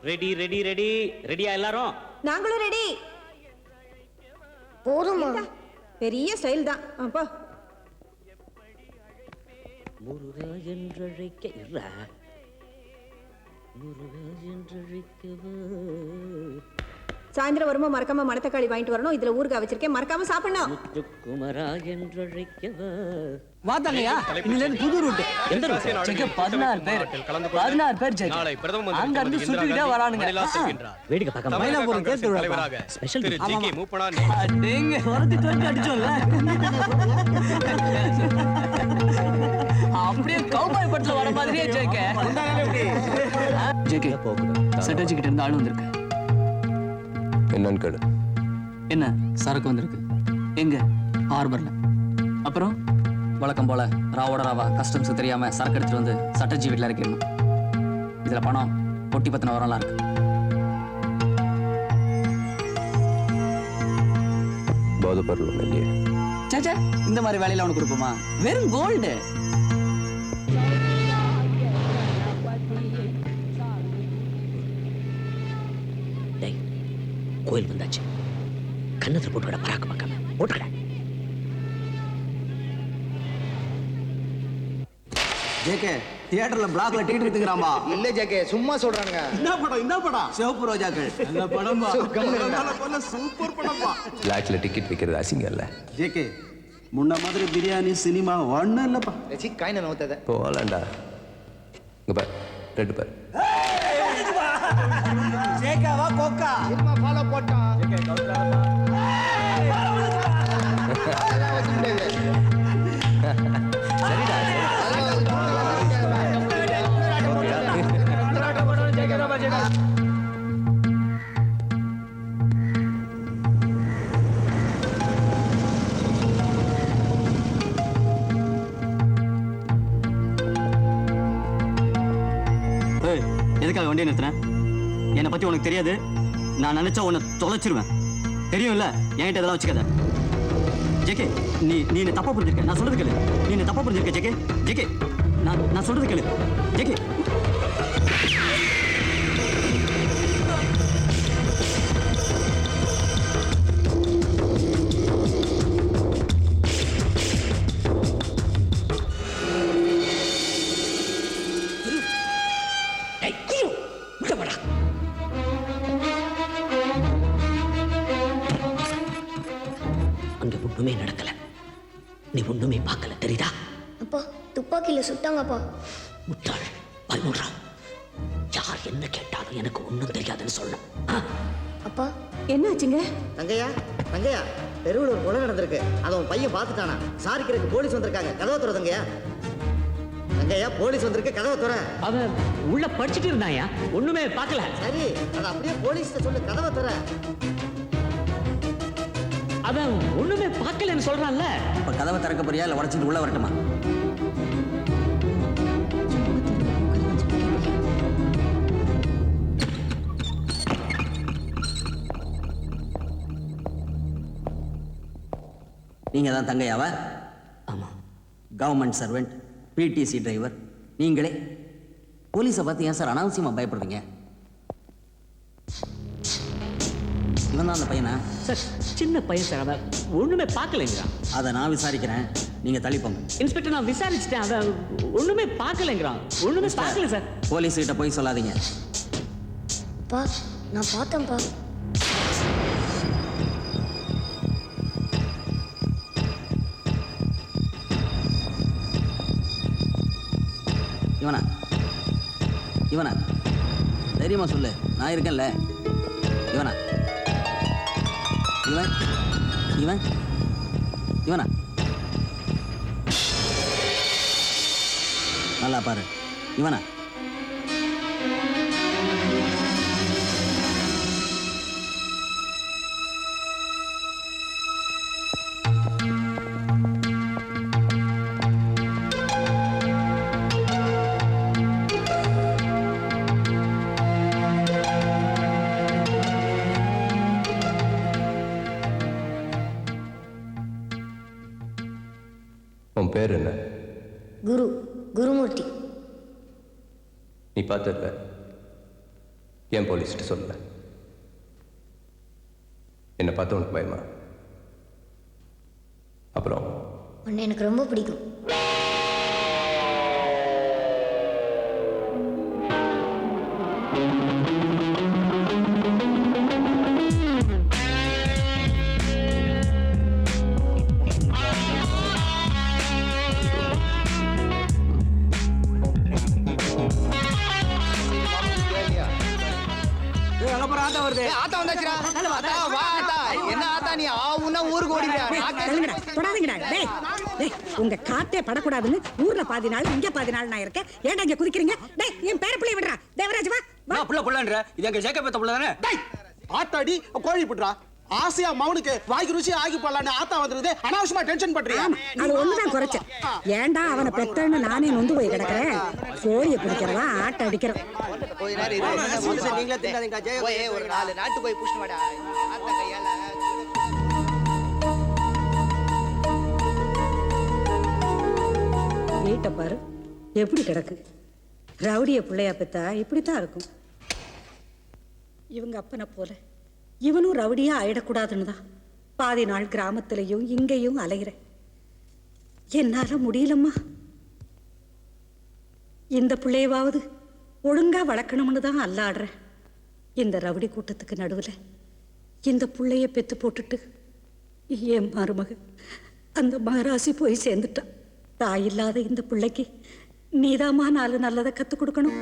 Ready ready ready ரெடியா எல்லாரும்? நாங்களும் ரெடி. போதுமா? பெரிய ஸ்டைல் தான். அப்பா முருகா என்றழைக்க இல்ல முருகா என்றழைக்கவா. சாயந்தரம் வரும்போது மறக்காம மணத்தக்காளி வாங்கிட்டு வரணும். இதுல ஊறுகாய் வச்சிருக்கேன், மறக்காம சாப்பிடணும். முத்துக்குமரா என்றழைக்கவா. வாதாங்கயா, இன்னில இருந்து புது ரூட். எந்த ரூட்? செக்க 16 பேர் 16 பேர் செக்க. அங்க இருந்து சுத்திட்டே வரானுங்க. வேடிக்கை பார்க்க மயிலாப்பூர் கேட்டு விடுறாங்க. ஸ்பெஷல் ஜிகே மூவ் பண்ணானே. அடேங்க வரது தோட்டி அடிச்சோம்ல. அப்படியே கவுபாய் பட்ல வர மாதிரியே ஜெக்க. வந்தானே இப்படி. ஜெகே செட்டஜி கிட்ட இருந்து ஆளு வந்திருக்கு. என்னன்னு கேளு. என்ன சரக்கு வந்திருக்கு? எங்க? ஹார்பர்ல. அப்புறம் வழக்கம் போல ராவோட ராவா கஸ்டம்ஸ் தெரியாம சரக்கு எடுத்துட்டு வந்து சட்டஜி வீட்டில் இறக்கிடணும். இதுல பணம் பொட்டி பத்தின வரலாம் இருக்கு. போதைப்பொருள் இல்லையே. சேச்சே, இந்த மாதிரி வேலையில அவனுக்கு கொடுப்போமா? வெறும் கோல்டு. கோயில் வந்தாச்சு. கண்ணத்துல போட்டு விட பராக்க பார்க்காம போட்டுக்கட. ஜேகே தியேட்டர்ல பிளாக்ல டிக்கெட் எடுத்துக்கறாமா? இல்ல ஜேகே, சும்மா சொல்றானுங்க. என்ன படம்? சிவப்பு ரோஜாக்கள். நல்ல படம்பா. நல்ல சூப்பர் படம்பா. பிளாக்ல டிக்கெட் விக்கிறது அசிங்கம் இல்ல. ஜேகே முன்ன மாதிரி பிரியாணி சினிமா ஒண்ணும் இல்லப்பா. சி காயின நோத்தத. போலாம்டா. இங்க பார், ரெட் பார். ஜேகேவா கோக்கா? சினிமா ஃபாலோ போட்டான். ஜேகே கவுண்டரா. சரிடா. எதுக்காக வண்டியை நிறுத்தினேன்? என்னை பத்தி உனக்கு தெரியாது. நான் நினைச்சா உன்னை தொலைச்சிருவேன். தெரியும்ல, என்கிட்ட இதெல்லாம் வச்சுக்காத. ஜேகே, நீ என்ன தப்பா புரிஞ்சிருக்க. நான் சொல்றது கேளு. நீ என்ன தப்பா புரிஞ்சிருக்க ஜேகே. ஜேகே, நான் சொல்றது கேளு. ஜேகே, அங்க ஒண்ணுமே நடக்கல. நீ ஒண்ணுமே பார்க்கல, தெரியுதா? அப்பா துப்பாக்கியில சுட்டாங்கப்பா. முட்டாள் பயமுறா. யார் என்ன கேட்டாலும் எனக்கு ஒண்ணும் தெரியாதுன்னு சொல்லணும். அப்பா என்ன ஆச்சுங்க? தங்கையா, தங்கையா, தெருவில் ஒரு கொலை நடந்திருக்கு. அதை உன் பையன் பார்த்துட்டானா? சாரிக்கிறதுக்கு போலீஸ் வந்திருக்காங்க. கதவை துற தங்கையா. தங்கையா, போலீஸ் வந்திருக்கு, கதவை துற. அவன் உள்ள படிச்சுட்டு இருந்தாயா? ஒண்ணுமே பார்க்கல. சரி, அதை அப்படியே போலீஸ்ல சொல்லு, கதவை துற. அவன் ஒண்ணுமே பார்க்கலன்னு சொல்றான்ல. இப்ப கதவை திறக்க போறியா இல்ல உடைச்சிட்டு உள்ள வரட்டுமா? நீங்க தான் தங்கையாவா? ஆமா. Government servant, PTC driver. நீங்களே போலீஸை பார்த்து ஏன் சார் அனாவசியமா பயப்படுறீங்க? இவன் தான் அந்த பையனா? சார், சின்ன பையன் சார். அவன் ஒண்ணுமே பார்க்கலைங்கிறான். அதை நான் விசாரிக்கிறேன், நீங்க தள்ளிப்போங்க. இன்ஸ்பெக்டர், நான் விசாரிச்சுட்டேன். அவன் ஒண்ணுமே பார்க்கலைங்கிறான். ஒண்ணுமே பார்க்கல சார். போலீஸ் கிட்ட போய் சொல்லாதீங்க. பா நான் பார்த்தேன்ப்பா. இவனா இவனா தைரியமா சொல்லு, நான் இருக்கேன்ல. இவனா இவன் இவன் இவனா? நல்லா பாரு. இவனா? உன் பேர் என்ன? குருமூர்த்தி. நீ பார்த்துருக்க? ஏன் போலீஸ்கிட்ட சொல்லல? என்னை பார்த்து உனக்கு பயமா? அப்புறம் உன்னை எனக்கு ரொம்ப பிடிக்கும். ஆத்தா வந்தாச்சுடா. ஆத்தா, வா ஆத்தா. என்ன ஆத்தா நீ ஆவுன்னா ஊருக்கு ஓடிடுறா. தொடாதீங்கடா. டேய், டேய், உங்க காத்தே படக்கூடாதுன்னு ஊர்ல பாதி நாள் இங்க பாதி நாள் நான் இருக்கேன். ஏன்டா இங்க குதிக்கிறீங்க? டேய், என் பேர பிள்ளை விடுறா. தேவராஜ் வா. நான் புள்ள புள்ளன்ற இது எங்க ஜேக்க பெத்த புள்ள தானே? டேய் ஆத்தாடி கோழி புட்றா. ஆசையா மவனுக்கு வாய்க்கு ருசி ஆகி போடலான்னு ஆத்தா வந்துருது. அனாவசியமா டென்ஷன் பண்றியா? அது ஒண்ணுதான் குறைச்ச. ஏன்டா அவனை பெத்தன்னு நானே நொந்து போய் கிடக்குறேன். கோழியை பிடிக்கிறவா ஆட்ட அடிக்கிறோம். கொஞ்ச நேரம் இரு. நீங்களே தின்னாதீங்க. போய் ஒரு 4 நாட்டு போய் புடிச்சிட்டு வாடா. ஆத்தா கையால வீட்டை பாரு எப்படி கிடக்கு. ரவுடிய பிள்ளையா பெத்தா இப்படித்தான் இருக்கும். இவங்க அப்பனை போல இவனும் ரவுடியா ஆயிடக்கூடாதுன்னு தான் பாதி நாள் கிராமத்திலையும் இங்கேயும் அலைகிறேன். என்னால முடியலம்மா. இந்த பிள்ளையவாவது ஒழுங்கா வளர்க்கணும்னு தான் அல்லாடுறேன். இந்த ரவுடி கூட்டத்துக்கு நடுவில் இந்த பிள்ளைய பெத்து போட்டுட்டு என் மருமக அந்த மகராசி போய் சேர்ந்துட்டான். தாய் இல்லாத இந்த பிள்ளைக்கு நீதாம்மா 4 நல்லதை கற்றுக் கொடுக்கணும்.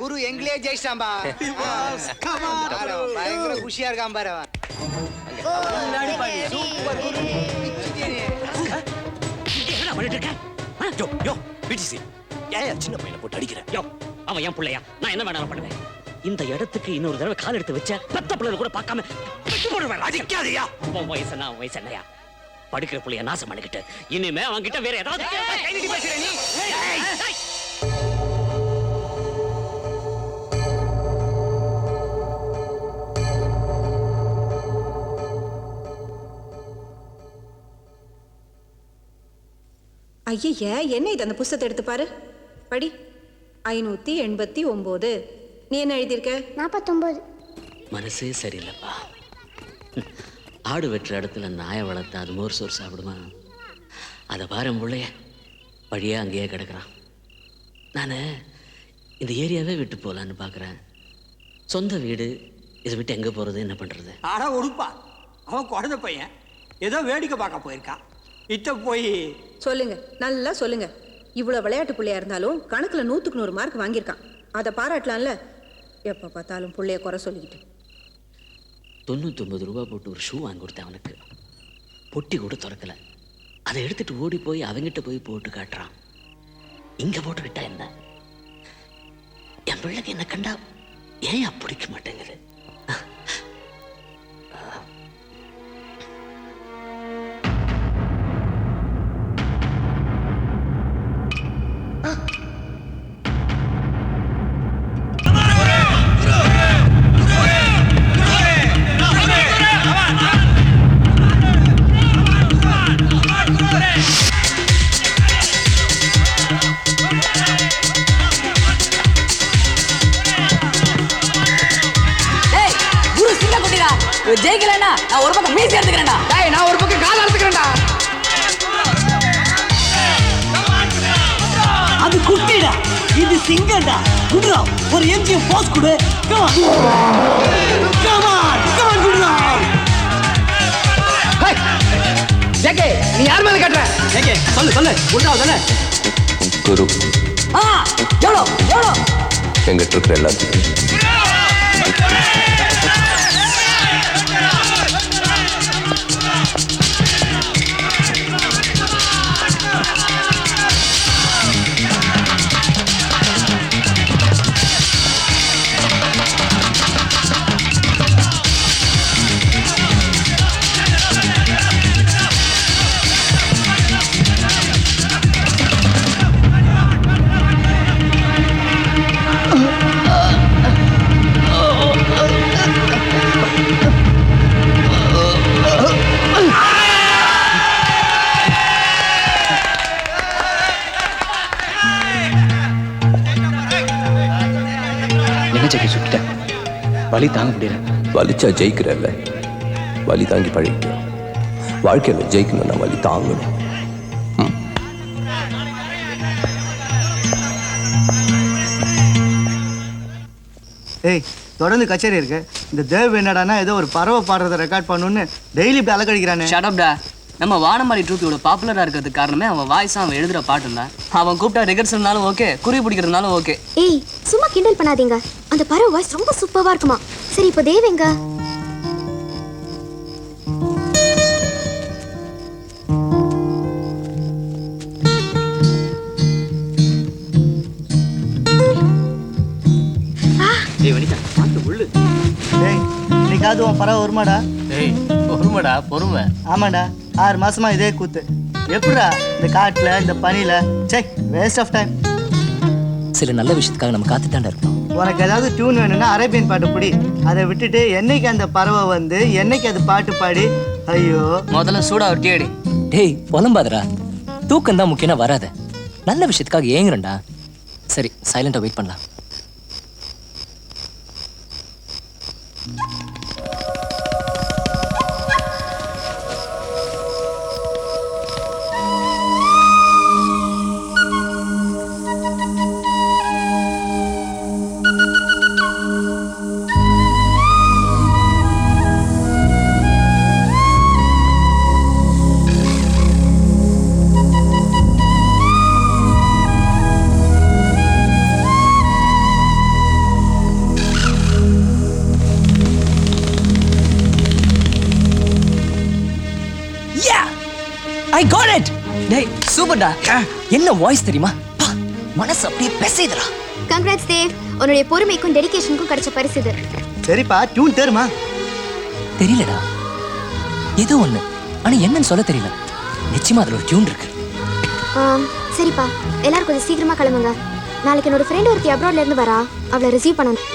குரு எங்களே ஜெயிச்சாம்பா. பயங்கர குஷியா இருக்கான் பாரு. சூப்பர் குரு. என்ன பண்ணிட்டு இருக்க? யோ யோ பிடிசி ஏன் சின்ன பையனை போட்டு அடிக்கிற? யோ அவன் என் பிள்ளையா, நான் என்ன வேணாலும் பண்ணுவேன். இந்த இடத்துக்கு இன்னொரு தடவை கால் எடுத்து வச்ச பெத்த பிள்ளை கூட பார்க்காம விட்டு போடுவேன். அடிக்காதயா. உன் வயசு என்ன, அவன் வயசு என்னையா? படிக்கிற பிள்ளைய நாசம் பண்ணிக்கிட்டு இனிமே அவன்கிட்ட வேற ஏதாவது பேசுற நீ. ஐய என்ன இது? அந்த புஸ்தகத்தை எடுத்து பாரு, படி. 589. நீ என்ன எழுதியிருக்க? 49. மனசே சரியில்லைப்பா. ஆடு வெட்டுற இடத்துல நாயை வளர்த்தா அது மோர் சோறு சாப்பிடுமா? அதை பாரு பிள்ளைய வழியா அங்கேயே கிடக்குறான். நான் இந்த ஏரியாவே விட்டு போகலான்னு பார்க்குறேன். சொந்த வீடு, இதை விட்டு எங்கே போகிறது, என்ன பண்ணுறது? ஆனா உடுப்பா, அவன் குழந்தை பையன் ஏதோ வேடிக்கை பார்க்க போயிருக்கான். இத்த போய் சொல்லுங்க, நல்லா சொல்லுங்க. இவ்வளவு விளையாட்டு பிள்ளையா இருந்தாலும் கணக்குல 100க்கு 100 மார்க் வாங்கியிருக்கான். அதை பாராட்டலாம்ல. எப்ப பார்த்தாலும் பிள்ளைய குறை சொல்லிக்கிட்டு. 99 ரூபா போட்டு ஒரு ஷூ வாங்கி கொடுத்தேன் அவனுக்கு. பொட்டி கூட திறக்கல. அதை எடுத்துட்டு ஓடி போய் அவங்கிட்ட போய் போட்டு காட்டுறான். இங்க போட்டுக்கிட்டா என்ன? என் பிள்ளைக்கு என்ன கண்டா ஏன் பிடிக்க மாட்டேங்குது? ஜெயிக்கலன்னா நான் ஒரு பக்கம் மீசி எடுத்துக்கிறேன்டா. டேய் நான் ஒரு பக்கம் கால் அறுத்துக்கிறேன்டா. அது குட்டிடா, இது சிங்கம்டா. குடுறா ஒரு எம்ஜிஎம் போஸ் குடு. Come on come on come on குடுறா. ஹே ஜெகே, நீ யார் மேல கட்டற? ஜெகே சொல்லு சொல்லு. குடுறாதானே குரு. எவ்வளோ எவ்வளோ எங்கிட்ட இருக்கிற எல்லாத்தையும் என்ன ஜெகி சுட்டுட்டேன், வலி தாங்க முடியல. வலிச்சா ஜெயிக்கிறல்ல, வலி தாங்கி பழகிக்கும். வாழ்க்கையில் ஜெயிக்கணும்னா வலி தாங்கணும். ஏய், தொடர்ந்து கச்சேரி இருக்கு. இந்த தேவ் என்னடானா ஏதோ ஒரு பறவை பாடுறதை ரெக்கார்ட் பண்ணணும்னு டெய்லி இப்படி அலக்கடிக்கிறானே. ஷடப்டா. நம்ம வானம்பாடி ட்ரூப் இவ்வளோ பாப்புலராக இருக்கிறதுக்கு காரணமே அவன் வாய்ஸாக அவன் எழுதுகிற பாட்டு தான். அவன் கூப்பிட்டா ரிகர்சல்னாலும் ஓகே, குறி பிடிக்கிறதுனாலும் ஓகே. ஏய், சும்மா கிண்டல் பண்ணாதீங்க. அந்த பறவை வாய்ஸ் ரொம்ப சூப்பராக இருக்குமா. சரி, இப்போ தேவ் எங்க? ஏய் வனிதா, பார்த்து உள்ளு. டேய், இன்னைக்காவது உன் பறவை வருமாடா? ஏய், பொறுமைடா, பொறுமை. ஆமாடா, 6 மாசமா இதே கூத்து. எப்படா இந்த காட்டுல இந்த பனியில? சே, வேஸ்ட் ஆஃப் டைம். சில நல்ல விஷயத்துக்காக நம்ம காத்துட்டாண்டா இருக்கணும். உனக்கு ஏதாவது டியூன் வேணும்னா அரேபியன் பாட்டு பிடி. அதை விட்டுட்டு என்னைக்கு அந்த பறவை வந்து என்னைக்கு அது பாட்டு பாடி. ஐயோ, முதல்ல சூடா ஒரு டீ. டேய், புலம்பாதடா. தூக்கம் தான் முக்கியமா வராத. நல்ல விஷயத்துக்காக ஏங்குறேன்டா. சரி, சைலண்டா வெயிட் பண்ணலாம். I got it. டேய், சூப்பர்டா. என்ன வாய்ஸ் தெரியுமா? மனசு அப்படியே பேசுதுடா. கங்க்ராட்ஸ் தேவ். உன்னுடைய பொறுமைக்கும் டெடிகேஷனுக்கும் கிடைச்ச பரிசு இது. சரிப்பா, டியூன் தெரியுமா? தெரியலடா. ஏதோ ஒண்ணு, ஆனா என்னன்னு சொல்ல தெரியல. நிச்சயமா அதுல ஒரு டியூன் இருக்கு. சரிப்பா, எல்லாரும் கொஞ்சம் சீக்கிரமா கிளம்புங்க. நாளைக்கு என்னோட ஃப்ரெண்ட் ஒருத்தி அப்ராட்ல இருந்து வரா. அவளை ரிசீவ் பண்ணணும்.